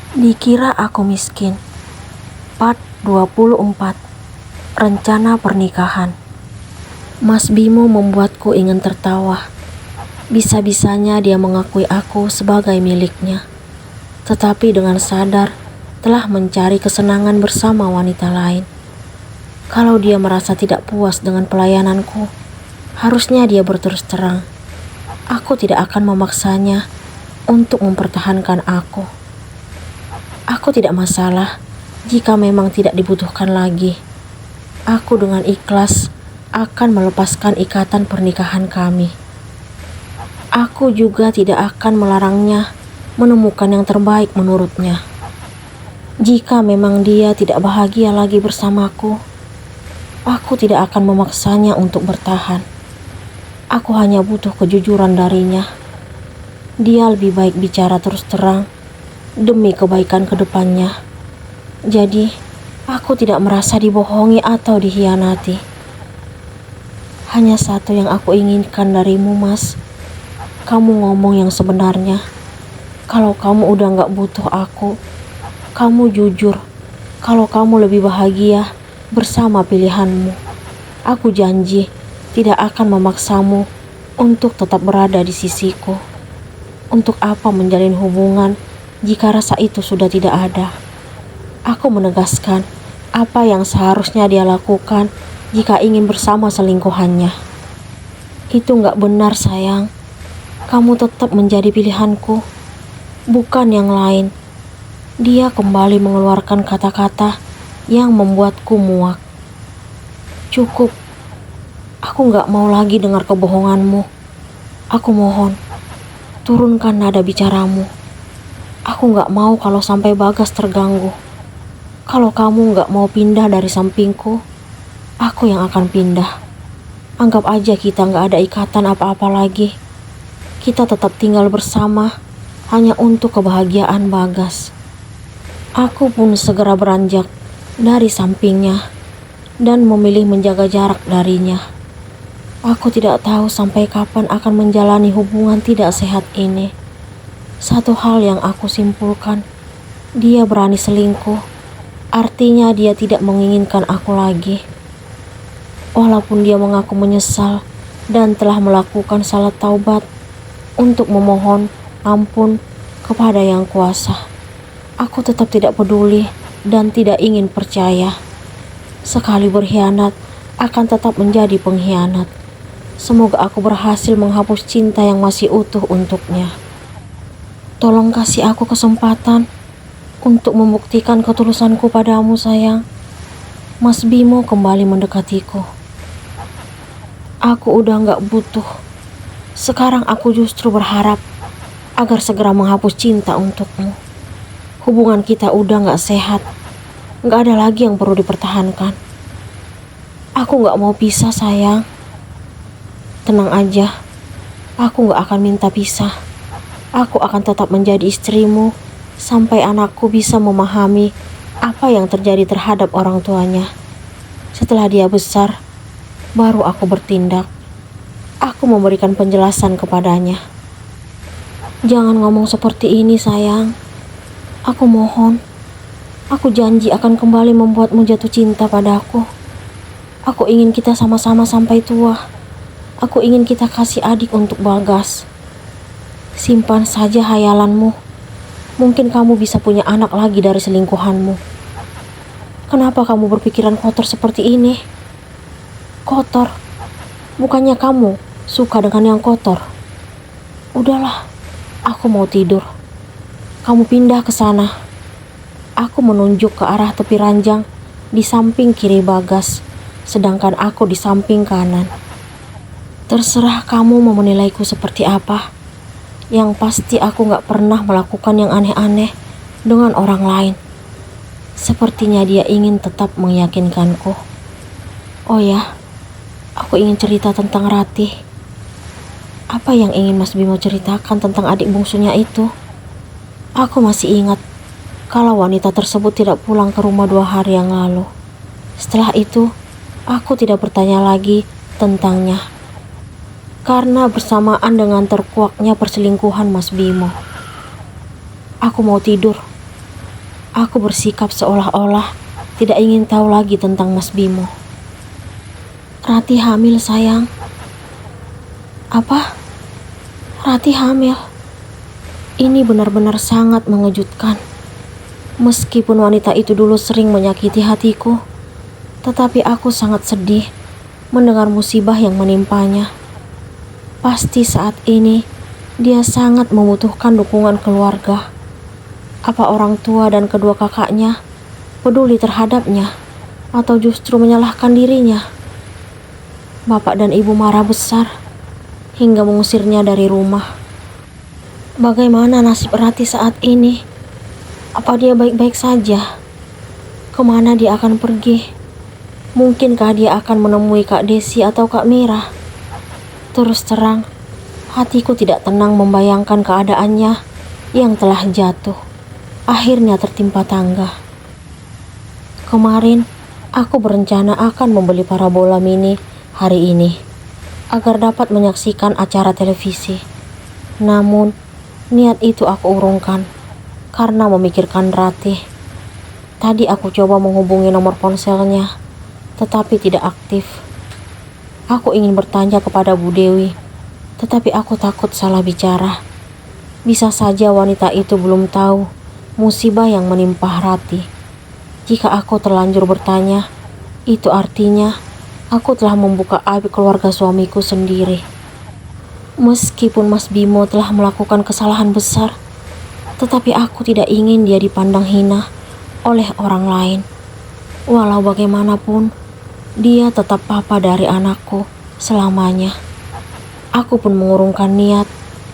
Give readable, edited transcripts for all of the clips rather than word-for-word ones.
Dikira aku miskin. Part 24. Rencana pernikahan. Mas Bimo membuatku ingin tertawa. Bisa-bisanya dia mengakui aku sebagai miliknya, tetapi dengan sadar telah mencari kesenangan bersama wanita lain. Kalau dia merasa tidak puas dengan pelayananku, harusnya dia berterus terang. Aku tidak akan memaksanya untuk mempertahankan aku. Aku tidak masalah jika memang tidak dibutuhkan lagi. Aku dengan ikhlas akan melepaskan ikatan pernikahan kami. Aku juga tidak akan melarangnya menemukan yang terbaik menurutnya. Jika memang dia tidak bahagia lagi bersamaku, aku tidak akan memaksanya untuk bertahan. Aku hanya butuh kejujuran darinya. Dia lebih baik bicara terus terang demi kebaikan kedepannya. Jadi, aku tidak merasa dibohongi atau dikhianati. Hanya satu yang aku inginkan darimu, Mas. Kamu ngomong yang sebenarnya. Kalau kamu udah gak butuh aku, kamu jujur. Kalau kamu lebih bahagia bersama pilihanmu, aku janji tidak akan memaksamu untuk tetap berada di sisiku. Untuk apa menjalin hubungan jika rasa itu sudah tidak ada? Aku menegaskan apa yang seharusnya dia lakukan jika ingin bersama selingkuhannya. Itu gak benar, sayang. Kamu tetap menjadi pilihanku, bukan yang lain. Dia kembali mengeluarkan kata-kata yang membuatku muak. Cukup. Aku gak mau lagi dengar kebohonganmu. Aku mohon, turunkan nada bicaramu. Aku gak mau kalau sampai Bagas terganggu. Kalau kamu gak mau pindah dari sampingku, aku yang akan pindah. Anggap aja kita gak ada ikatan apa-apa lagi. Kita tetap tinggal bersama hanya untuk kebahagiaan Bagas. Aku pun segera beranjak dari sampingnya dan memilih menjaga jarak darinya. Aku tidak tahu sampai kapan akan menjalani hubungan tidak sehat ini. Satu hal yang aku simpulkan, dia berani selingkuh. Artinya dia tidak menginginkan aku lagi. Walaupun dia mengaku menyesal dan telah melakukan salat taubat untuk memohon ampun kepada Yang Kuasa, aku tetap tidak peduli dan tidak ingin percaya. Sekali berkhianat akan tetap menjadi pengkhianat. Semoga aku berhasil menghapus cinta yang masih utuh untuknya. Tolong kasih aku kesempatan untuk membuktikan ketulusanku padamu, sayang. Mas Bimo kembali mendekatiku. Aku udah gak butuh. Sekarang aku justru berharap agar segera menghapus cinta untukmu. Hubungan kita udah gak sehat. Gak ada lagi yang perlu dipertahankan. Aku gak mau pisah, sayang. Tenang aja. Aku gak akan minta pisah. Aku akan tetap menjadi istrimu sampai anakku bisa memahami apa yang terjadi terhadap orang tuanya. Setelah dia besar, baru aku bertindak. Aku memberikan penjelasan kepadanya. Jangan ngomong seperti ini, sayang. Aku mohon. Aku janji akan kembali membuatmu jatuh cinta padaku. Aku ingin kita sama-sama sampai tua. Aku ingin kita kasih adik untuk Bagas. Simpan saja hayalanmu. Mungkin kamu bisa punya anak lagi dari selingkuhanmu. Kenapa kamu berpikiran kotor seperti ini? Kotor? Bukannya kamu suka dengan yang kotor? Udahlah, aku mau tidur. Kamu pindah ke sana. Aku menunjuk ke arah tepi ranjang di samping kiri Bagas, sedangkan aku di samping kanan. Terserah kamu mau menilaiku seperti apa. Yang pasti aku gak pernah melakukan yang aneh-aneh dengan orang lain. Sepertinya dia ingin tetap meyakinkanku. Oh ya, aku ingin cerita tentang Ratih. Apa yang ingin Mas Bimo ceritakan tentang adik bungsunya itu? Aku masih ingat kalau wanita tersebut tidak pulang ke rumah 2 hari yang lalu. Setelah itu, aku tidak bertanya lagi tentangnya. Karena bersamaan dengan terkuaknya perselingkuhan Mas Bimo. Aku mau tidur. Aku bersikap seolah-olah tidak ingin tahu lagi tentang Mas Bimo. Rati hamil, sayang. Apa? Rati hamil? Ini benar-benar sangat mengejutkan. Meskipun wanita itu dulu sering menyakiti hatiku, tetapi aku sangat sedih mendengar musibah yang menimpanya. Pasti saat ini dia sangat membutuhkan dukungan keluarga. Apa orang tua dan kedua kakaknya peduli terhadapnya atau justru menyalahkan dirinya? Bapak dan ibu marah besar hingga mengusirnya dari rumah. Bagaimana nasib Rati saat ini? Apa dia baik-baik saja? Kemana dia akan pergi? Mungkinkah dia akan menemui Kak Desi atau Kak Mira? Terus terang, hatiku tidak tenang membayangkan keadaannya yang telah jatuh, akhirnya tertimpa tangga. Kemarin, aku berencana akan membeli parabola mini hari ini, agar dapat menyaksikan acara televisi. Namun, niat itu aku urungkan, karena memikirkan Rati. Tadi aku coba menghubungi nomor ponselnya, tetapi tidak aktif. Aku ingin bertanya kepada Bu Dewi, tetapi aku takut salah bicara. Bisa saja wanita itu belum tahu musibah yang menimpa Rati. Jika aku terlanjur bertanya, itu artinya aku telah membuka aib keluarga suamiku sendiri. Meskipun Mas Bimo telah melakukan kesalahan besar, tetapi aku tidak ingin dia dipandang hina oleh orang lain. Walau bagaimanapun, dia tetap papa dari anakku selamanya. Aku pun mengurungkan niat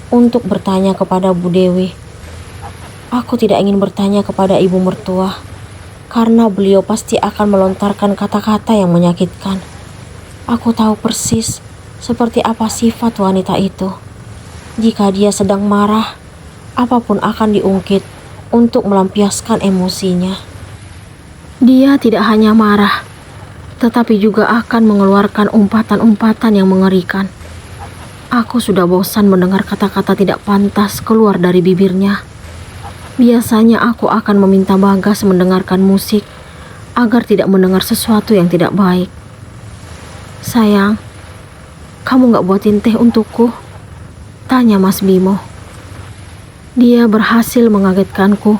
untuk bertanya kepada Bu Dewi. Aku tidak ingin bertanya kepada ibu mertua, karena beliau pasti akan melontarkan kata-kata yang menyakitkan. Aku tahu persis seperti apa sifat wanita itu. Jika dia sedang marah, apapun akan diungkit untuk melampiaskan emosinya. Dia tidak hanya marah, tetapi juga akan mengeluarkan umpatan-umpatan yang mengerikan. Aku sudah bosan mendengar kata-kata tidak pantas keluar dari bibirnya. Biasanya aku akan meminta Bagas mendengarkan musik agar tidak mendengar sesuatu yang tidak baik. Sayang, kamu gak buatin teh untukku? Tanya Mas Bimo. Dia berhasil mengagetkanku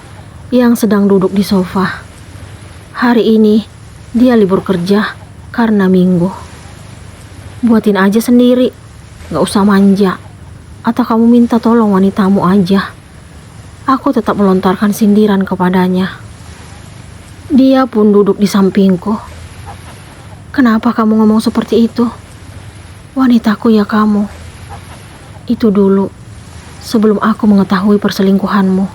yang sedang duduk di sofa. Hari ini dia libur kerja karena minggu. Buatin aja sendiri, gak usah manja. Atau kamu minta tolong wanitamu aja. Aku tetap melontarkan sindiran kepadanya. Dia pun duduk di sampingku. Kenapa kamu ngomong seperti itu? Wanitaku ya kamu. Itu dulu, sebelum aku mengetahui perselingkuhanmu.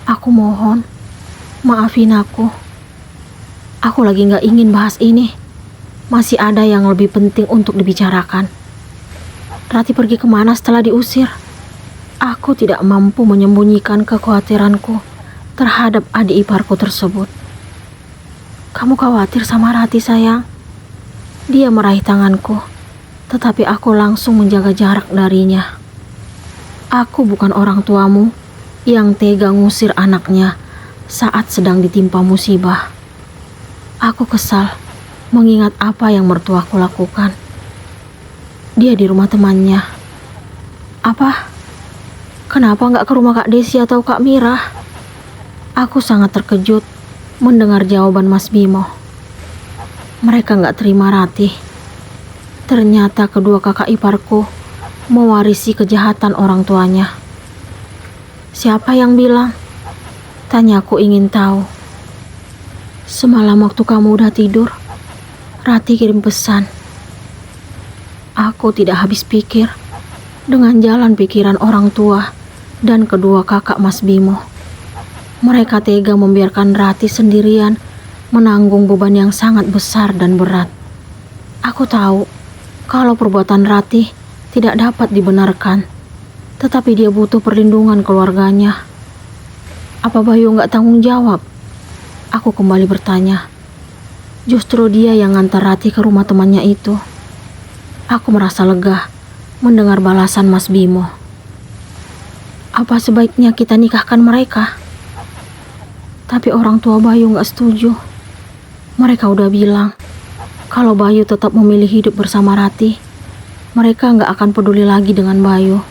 Aku mohon, maafin aku. Aku lagi gak ingin bahas ini. Masih ada yang lebih penting untuk dibicarakan. Rati pergi kemana setelah diusir? Aku tidak mampu menyembunyikan kekhawatiranku terhadap adik iparku tersebut. Kamu khawatir sama Rati, sayang? Dia meraih tanganku, tetapi aku langsung menjaga jarak darinya. Aku bukan orang tuamu yang tega ngusir anaknya saat sedang ditimpa musibah. Aku kesal mengingat apa yang mertuaku lakukan. Dia di rumah temannya. Apa? Kenapa nggak ke rumah Kak Desi atau Kak Mira? Aku sangat terkejut mendengar jawaban Mas Bimo. Mereka nggak terima Rati. Ternyata kedua kakak iparku mewarisi kejahatan orang tuanya. Siapa yang bilang? Tanyaku ingin tahu. Semalam waktu kamu udah tidur, Rati kirim pesan. Aku tidak habis pikir dengan jalan pikiran orang tua dan kedua kakak Mas Bimo. Mereka tega membiarkan Rati sendirian menanggung beban yang sangat besar dan berat. Aku tahu kalau perbuatan Rati tidak dapat dibenarkan, tetapi dia butuh perlindungan keluarganya. Apa Bayu nggak tanggung jawab? Aku kembali bertanya. Justru dia yang ngantar Rati ke rumah temannya itu. Aku merasa lega mendengar balasan Mas Bimo. Apa sebaiknya kita nikahkan mereka? Tapi orang tua Bayu gak setuju. Mereka udah bilang kalau Bayu tetap memilih hidup bersama Ratih, mereka gak akan peduli lagi dengan Bayu,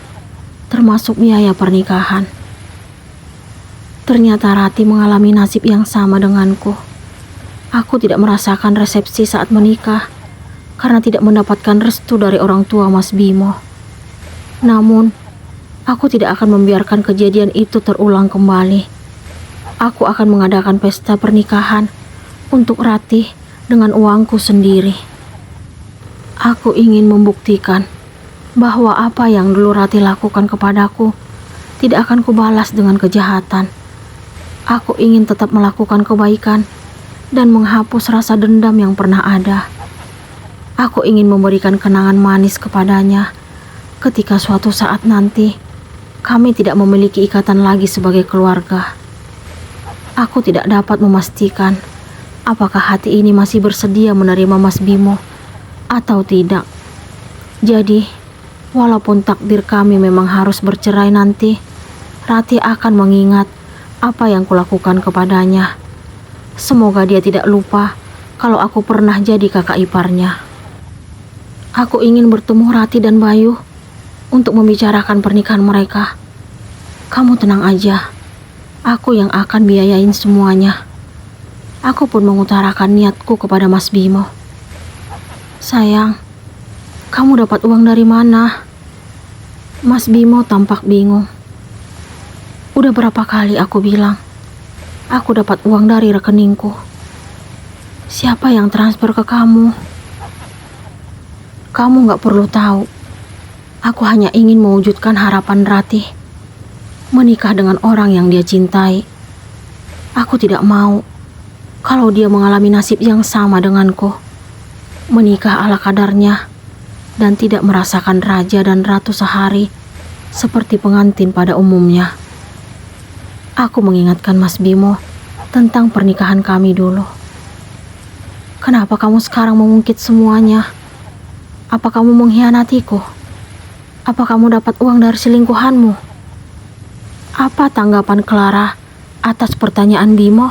termasuk biaya pernikahan. Ternyata Ratih mengalami nasib yang sama denganku. Aku tidak merasakan resepsi saat menikah karena tidak mendapatkan restu dari orang tua Mas Bimo. Namun, aku tidak akan membiarkan kejadian itu terulang kembali. Aku akan mengadakan pesta pernikahan untuk Ratih dengan uangku sendiri. Aku ingin membuktikan bahwa apa yang dulu Ratih lakukan kepadaku tidak akan kubalas dengan kejahatan. Aku ingin tetap melakukan kebaikan dan menghapus rasa dendam yang pernah ada. Aku ingin memberikan kenangan manis kepadanya ketika suatu saat nanti kami tidak memiliki ikatan lagi sebagai keluarga. Aku tidak dapat memastikan apakah hati ini masih bersedia menerima Mas Bimo atau tidak. Jadi, walaupun takdir kami memang harus bercerai nanti, Ratih akan mengingat apa yang kulakukan kepadanya. Semoga dia tidak lupa kalau aku pernah jadi kakak iparnya. Aku ingin bertemu Ratih dan Bayu untuk membicarakan pernikahan mereka. Kamu tenang aja. Aku yang akan biayain semuanya. Aku pun mengutarakan niatku kepada Mas Bimo. Sayang, kamu dapat uang dari mana? Mas Bimo tampak bingung. Udah berapa kali aku bilang, aku dapat uang dari rekeningku. Siapa yang transfer ke kamu? Kamu gak perlu tahu. Aku hanya ingin mewujudkan harapan Ratih menikah dengan orang yang dia cintai. Aku tidak mau kalau dia mengalami nasib yang sama denganku, menikah ala kadarnya dan tidak merasakan raja dan ratu sehari seperti pengantin pada umumnya. Aku mengingatkan Mas Bimo tentang pernikahan kami dulu. Kenapa kamu sekarang mengungkit semuanya? Apa kamu mengkhianatiku? Apa kamu dapat uang dari selingkuhanmu? Apa tanggapan Clara atas pertanyaan Bimo?